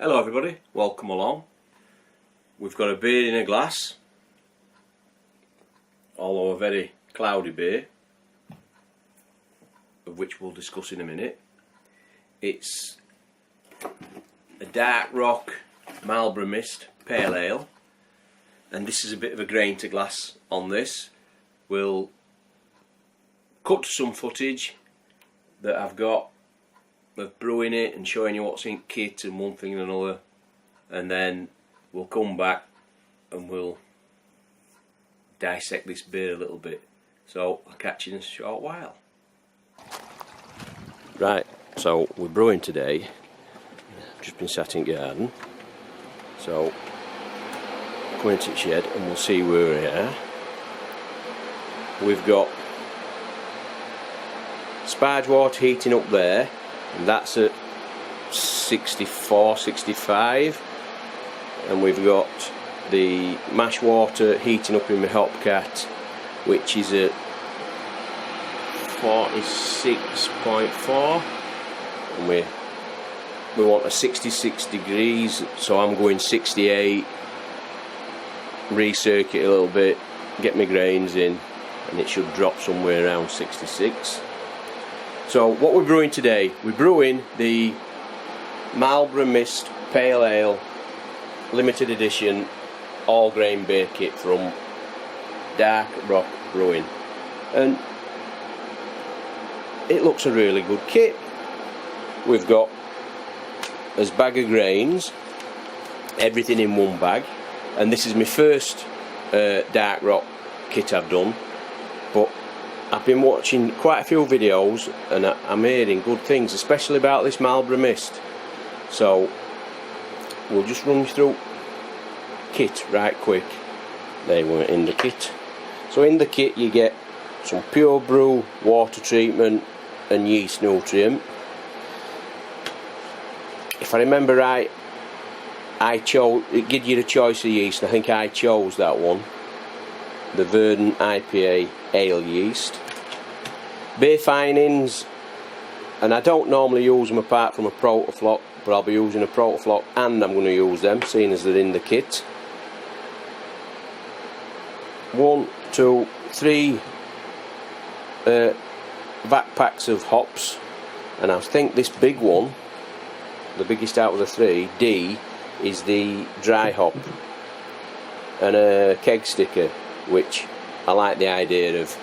Hello everybody, welcome along. We've got a beer in a glass, although a very cloudy beer, of which we'll discuss in a minute. It's a Dark Rock Marlborough Mist Pale Ale, and this is a bit of a grain to glass on this. We'll cut to some footage that I've got of brewing it and showing you what's in kit and one thing and another, and then we'll come back and we'll dissect this beer a little bit. So I'll catch you in a short while. Right, so we're brewing today. Just been sat in garden, so come into the shed and we'll see where we are. We've got sparge water heating up there, and that's at 64, 65, and we've got the mash water heating up in my hopcat, which is at 46.4, and we want a 66 degrees, so I'm going 68, recircuit a little bit, get my grains in, and it should drop somewhere around 66. So what we're brewing today, we're brewing the Marlborough Mist Pale Ale limited edition all grain beer kit from Dark Rock Brewing, and it looks a really good kit. We've got a bag of grains, everything in one bag, and this is my first Dark Rock kit I've done, but I've been watching quite a few videos and I'm hearing good things, especially about this Marlborough Mist. So we'll just run through kit right quick. They were in the kit. So in the kit you get some pure brew, water treatment and yeast nutrient. If I remember right, it gives you the choice of yeast. I think I chose that one, the Verdant IPA ale yeast. Beer finings, and I don't normally use them apart from a Protaflock, but I'll be using a Protaflock and I'm going to use them, seeing as they're in the kit. 1, 2, 3 vat packs of hops, and I think this big one, the biggest out of the 3, D, is the dry hop, and a keg sticker, which I like the idea of,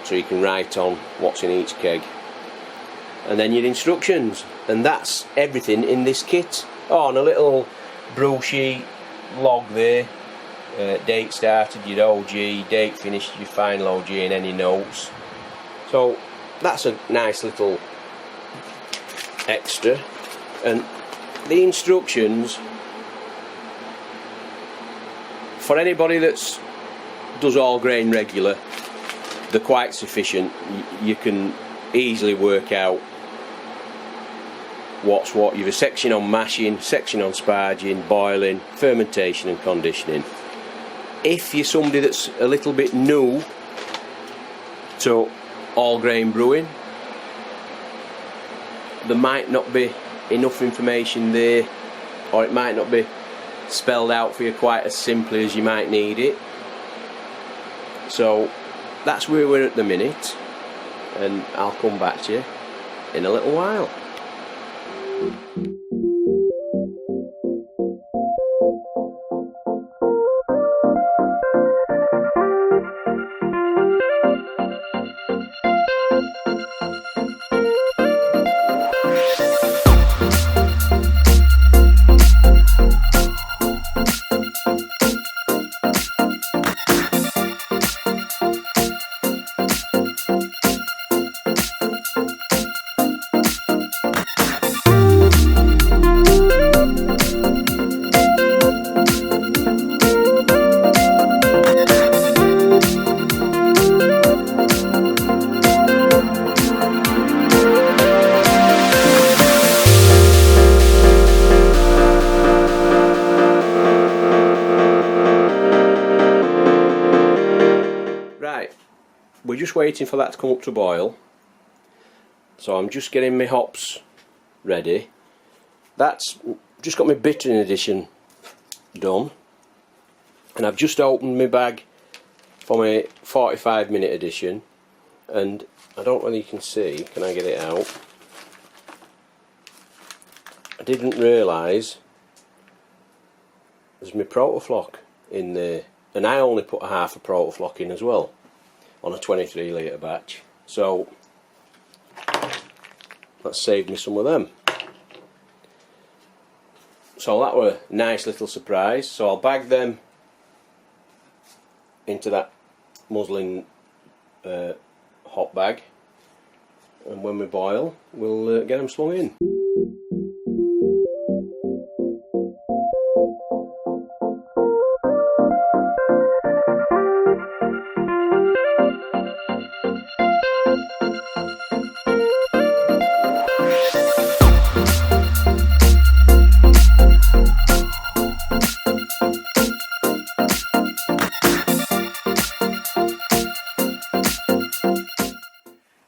so you can write on what's in each keg, and then your instructions, and that's everything in this kit. Oh, and a little brew sheet log there, date started, your OG, date finished, your final OG, and any notes. So that's a nice little extra. And the instructions, for anybody that's does all grain regular, they're quite sufficient. You can easily work out what's what. You've a section on mashing, section on sparging, boiling, fermentation and conditioning. If you're somebody that's a little bit new to all grain brewing, there might not be enough information there, or it might not be spelled out for you quite as simply as you might need it. So that's where we're at the minute, and I'll come back to you in a little while. We're just waiting for that to come up to boil, so I'm just getting my hops ready. that's just got my bittering edition done, and I've just opened my bag for my 45-minute edition, and I don't know whether you can see, can I get it out? I didn't realise there's my Protaflock in there, and I only put half a Protaflock in as well on a 23 litre batch, so that saved me some of them. So that were a nice little surprise. So I'll bag them into that muslin hot bag, and when we boil we'll get them slung in.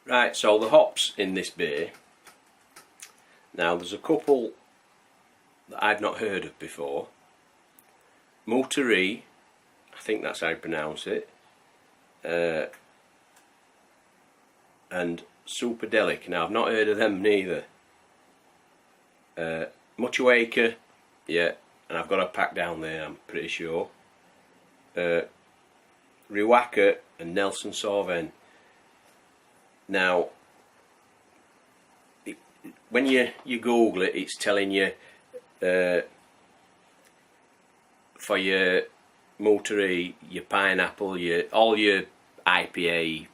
Right, so the hops in this beer, now there's a couple that I've not heard of before. Multerie, I think that's how you pronounce it, and Superdelic. Now I've not heard of them neither. Muchuaker, yeah, and I've got a pack down there, I'm pretty sure. Riwaka and Nelson Sauvin. Now, when you Google it, it's telling you for your Multerie, your pineapple, all your IPA,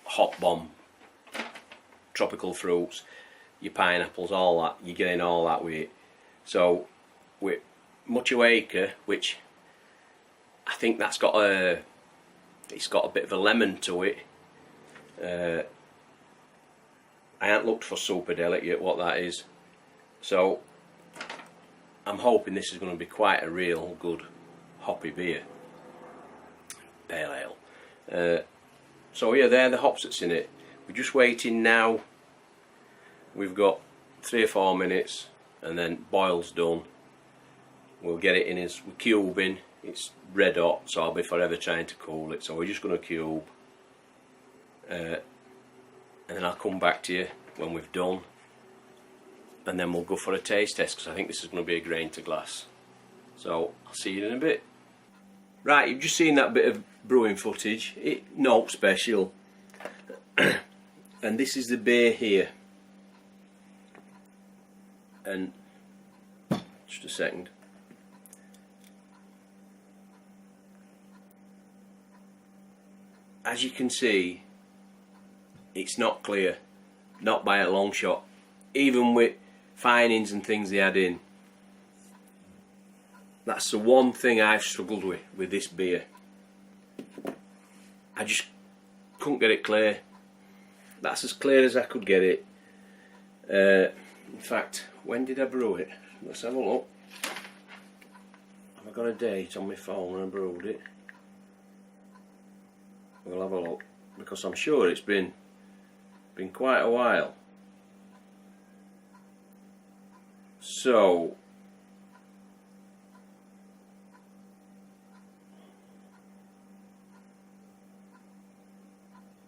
hop bomb, tropical fruits, your pineapples, all that, you're getting all that with it. So with Muchuaker, which I think that's got it's got a bit of a lemon to it. I haven't looked for Superdelic yet, what that is, so I'm hoping this is going to be quite a real good hoppy beer, pale ale. So yeah, they're the hops that's in it. We're just waiting now. We've got 3 or 4 minutes, and then boil's done. We'll get it in as we're cubing. It's red hot, so I'll be forever trying to cool it. So we're just going to cube. And then I'll come back to you when we've done, and then we'll go for a taste test, because I think this is going to be a grain to glass. So I'll see you in a bit. Right, you've just seen that bit of brewing footage. Not special. And this is the beer here. And just a second. As you can see, it's not clear, not by a long shot. Even with finings and things they add in, that's the one thing I've struggled with this beer. I just couldn't get it clear. That's as clear as I could get it. In fact, when did I brew it? Let's have a look. Have I got a date on my phone when I brewed it? We'll have a look, because I'm sure it's been quite a while. So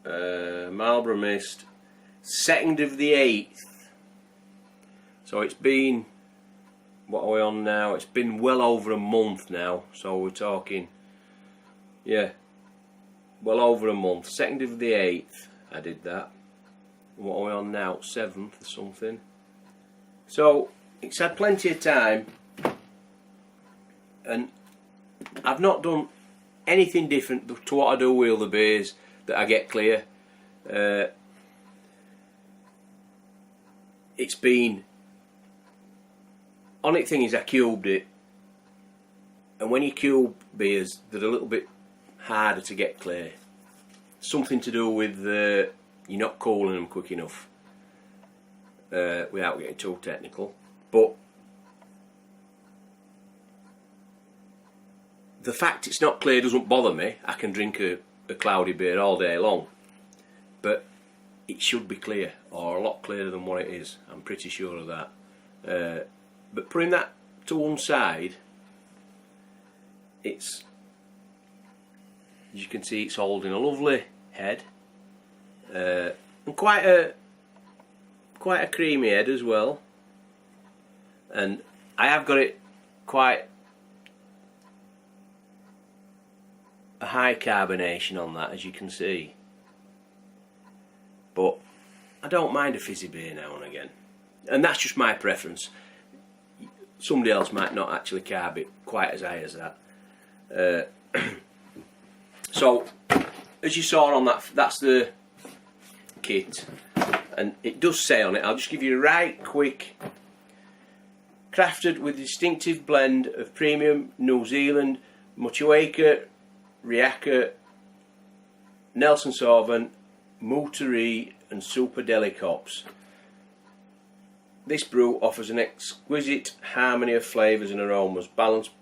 Marlborough Mist, 2nd of the 8th. So it's been, what are we on now? It's been well over a month now. So we're talking, yeah, well over a month. 2nd of the 8th I did that. What are we on now? 7th or something. So it's had plenty of time, and I've not done anything different to what I do with other beers that I get clear. It's been, only thing is I cubed it, and when you cube beers, they're a little bit harder to get clear. Something to do with you're not cooling them quick enough, without getting too technical. But the fact it's not clear doesn't bother me. I can drink a cloudy beer all day long, but it should be clear, or a lot clearer than what it is. I'm pretty sure of that. But putting that to one side, it's, as you can see, it's holding a lovely head, and quite a creamy head as well. And I have got it quite a high carbonation on that, as you can see. But I don't mind a fizzy beer now and again, and that's just my preference. Somebody else might not actually carb it quite as high as that. So, as you saw on that, that's the kit, and it does say on it, I'll just give you a right quick: crafted with a distinctive blend of premium New Zealand Motueka, Riaka, Nelson Sauvin, Moutaree and Superdelic hops. This brew offers an exquisite harmony of flavours and aromas, balanced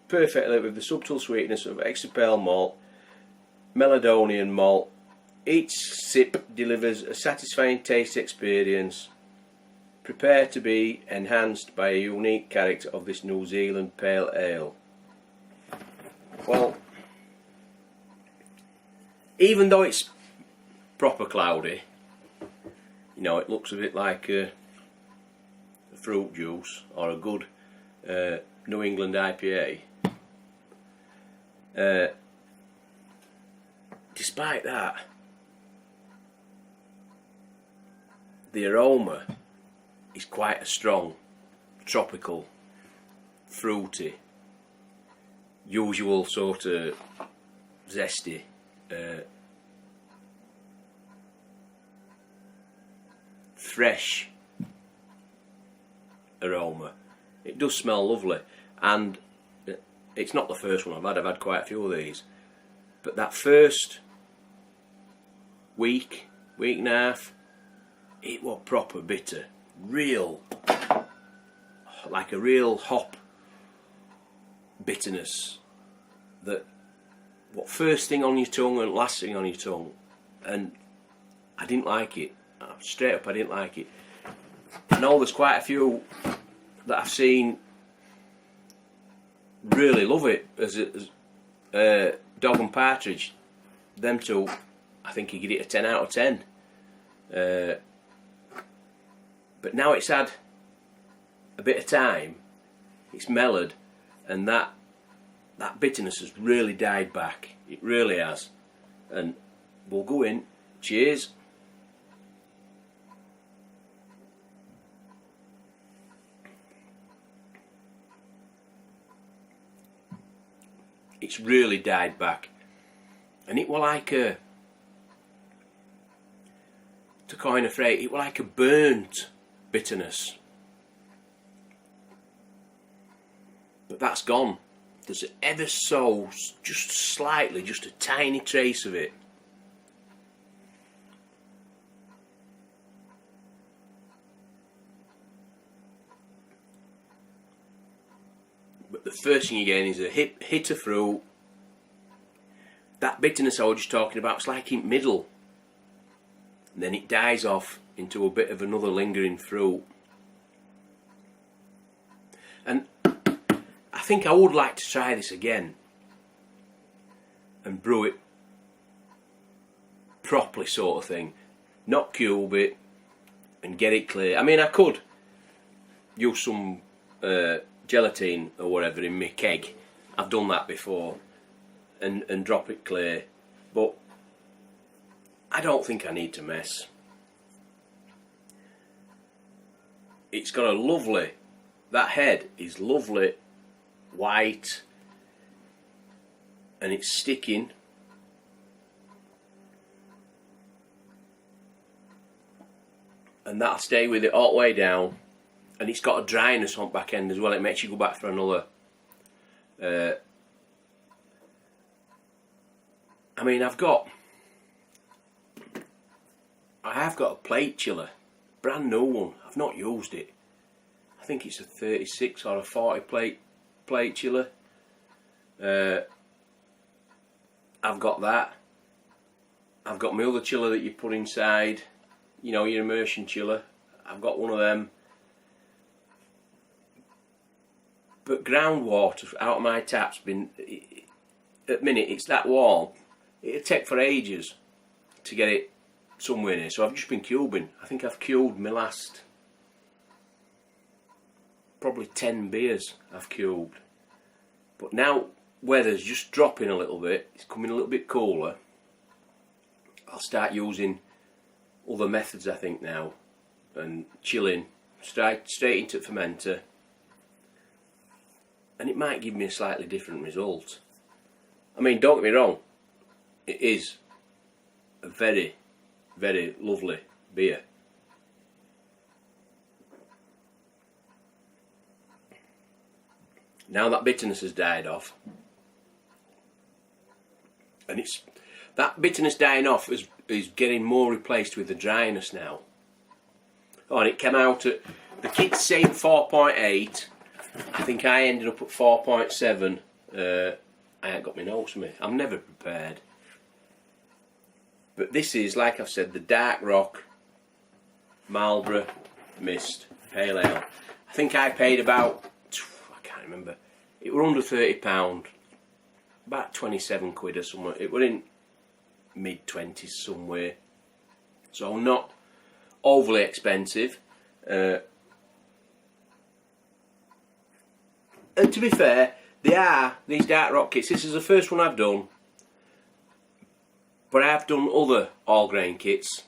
perfectly with the subtle sweetness of extra pale malt, Meladonian malt. Each sip delivers a satisfying taste experience, prepared to be enhanced by a unique character of this New Zealand pale ale. Well, even though it's proper cloudy, you know, it looks a bit like a fruit juice or a good New England IPA. Despite that, the aroma is quite a strong, tropical, fruity, usual sort of zesty, fresh aroma. It does smell lovely, and it's not the first one I've had quite a few of these, but that first week and a half, it was proper bitter, real, like a real hop bitterness, that what first thing on your tongue and last thing on your tongue, and I didn't like it. Straight up, I didn't like it. I know there's quite a few that I've seen really love it, as Dog and Partridge. Them two, I think you give it a 10 out of 10. But now it's had a bit of time, it's mellowed, and that bitterness has really died back. It really has. And we'll go in. Cheers. It's really died back, and it was like a, to coin a phrase, it was like a burnt bitterness, but that's gone. There's ever so, just slightly, just a tiny trace of it. But the first thing you get is a hit of fruit. That bitterness I was just talking about, it's like in middle. And then it dies off into a bit of another lingering fruit. And I think I would like to try this again and brew it properly, sort of thing. Not cube it and get it clear. I mean, I could use some gelatine or whatever in my keg. I've done that before, and drop it clear, but I don't think I need to mess. It's got a lovely, that head is lovely white, and it's sticking. And that'll stay with it all the way down. And it's got a dryness on the back end as well. It makes you go back for another. I mean, I have got a plate chiller, brand new one. I've not used it. I think it's a 36 or a 40 plate chiller. I've got that. I've got my other chiller that you put inside. You know, your immersion chiller. I've got one of them. but groundwater out of my tap's been, at the minute it's that warm, it'll take for ages to get it somewhere near. So I've just been cubing. I think I've cubed my last probably 10 beers I've cubed. But now weather's just dropping a little bit, it's coming a little bit cooler, I'll start using other methods I think now, and chilling straight into the fermenter, and it might give me a slightly different result. I mean, don't get me wrong, it is a very, very lovely beer. Now that bitterness has died off, and it's that bitterness dying off is getting more replaced with the dryness now. Oh, and it came out at, the kit's saying 4.8. I think I ended up at 4.7. I ain't got my notes with me. I'm never prepared. But this is, like I've said, the Dark Rock Marlborough Mist Pale Ale. I think I paid about, I can't remember, it were under £30, about 27 quid or somewhere. It were in mid-20s somewhere, so not overly expensive. And to be fair, these Dark Rock kits, this is the first one I've done, but I've done other all grain kits,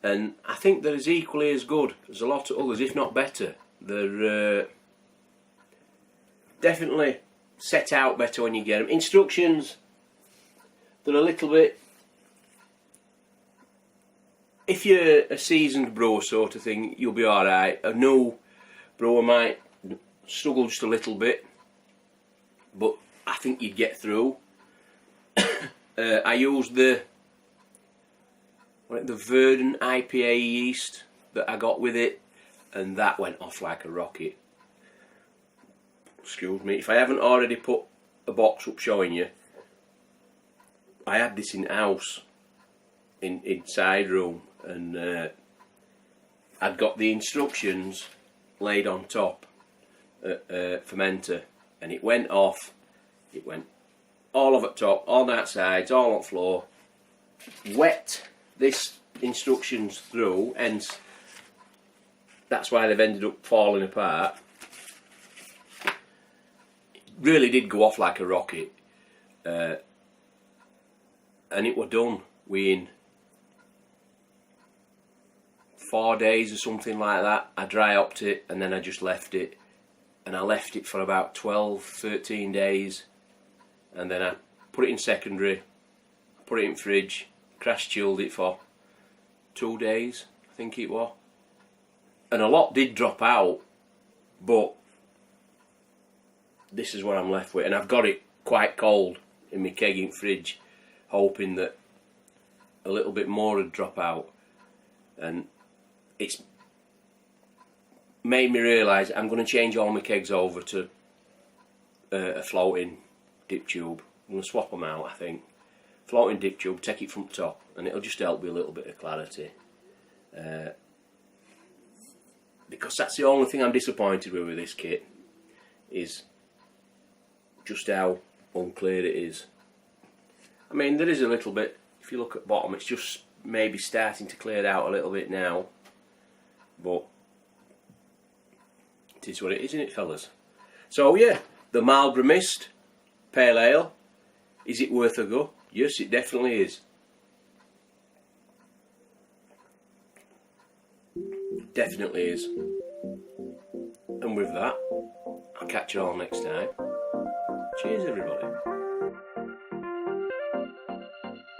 and I think they're as equally as good as a lot of others, if not better. They're definitely set out better when you get them. Instructions, they're a little bit, if you're a seasoned brewer sort of thing, you'll be alright. A new brewer might struggle just a little bit, but I think you'd get through. I used the Verdant IPA yeast that I got with it, and that went off like a rocket. Excuse me, if I haven't already put a box up showing you, I had this in house, inside room, and I'd got the instructions laid on top fermenter, and it went off. It went all over the top, all that sides, all on the floor. Wet this instructions through, hence that's why they've ended up falling apart. It really did go off like a rocket, and it were done within 4 days or something like that. I dry hopped it and then I just left it, and I left it for about 12-13 days, and then I put it in secondary, put it in fridge, crash chilled it for 2 days, I think it was, and a lot did drop out, but this is what I'm left with, and I've got it quite cold in my keg in fridge, hoping that a little bit more would drop out, and it's made me realise I'm going to change all my kegs over to a floating dip tube. I'm going to swap them out, I think. Floating dip tube, take it from the top, and it'll just help with a little bit of clarity. Because that's the only thing I'm disappointed with this kit, is just how unclear it is. I mean, there is a little bit, if you look at the bottom, it's just maybe starting to clear out a little bit now, but it is what it is, isn't it, fellas? So yeah, the Marlborough Mist Pale Ale, is it worth a go? Yes, it definitely is. Definitely is. And with that, I'll catch you all next time. Cheers, everybody.